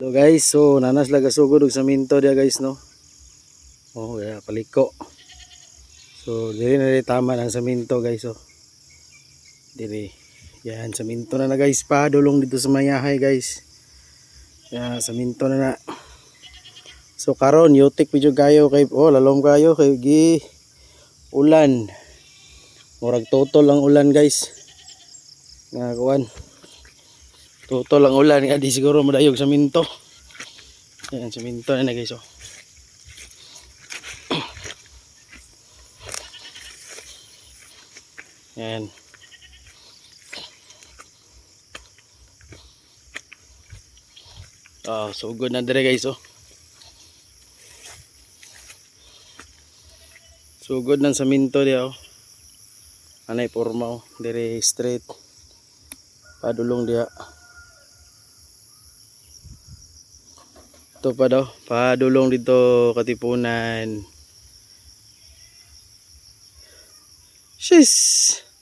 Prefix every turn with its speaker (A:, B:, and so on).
A: So guys, so nanas laga sugod og saminto dia guys no. Oh, ya paliko. So diri na tama ang saminto guys oh. Diri. Yan saminto na guys pa dulong dito sa mayahay guys. Ya saminto na. So karon yutik video kayo kay lalom kayo kay gi ulan. Murag totol ang ulan guys. Nga kuan. Totol ang ulan nga di siguro madayog saminto. Yan saminto na guys oh. Yan. So good na dire guys oh. So good ng saminto dia oh. Anay porma oh, dire straight. Padulong dia. Ito pa daw, padulong dito Katipunan. Shis.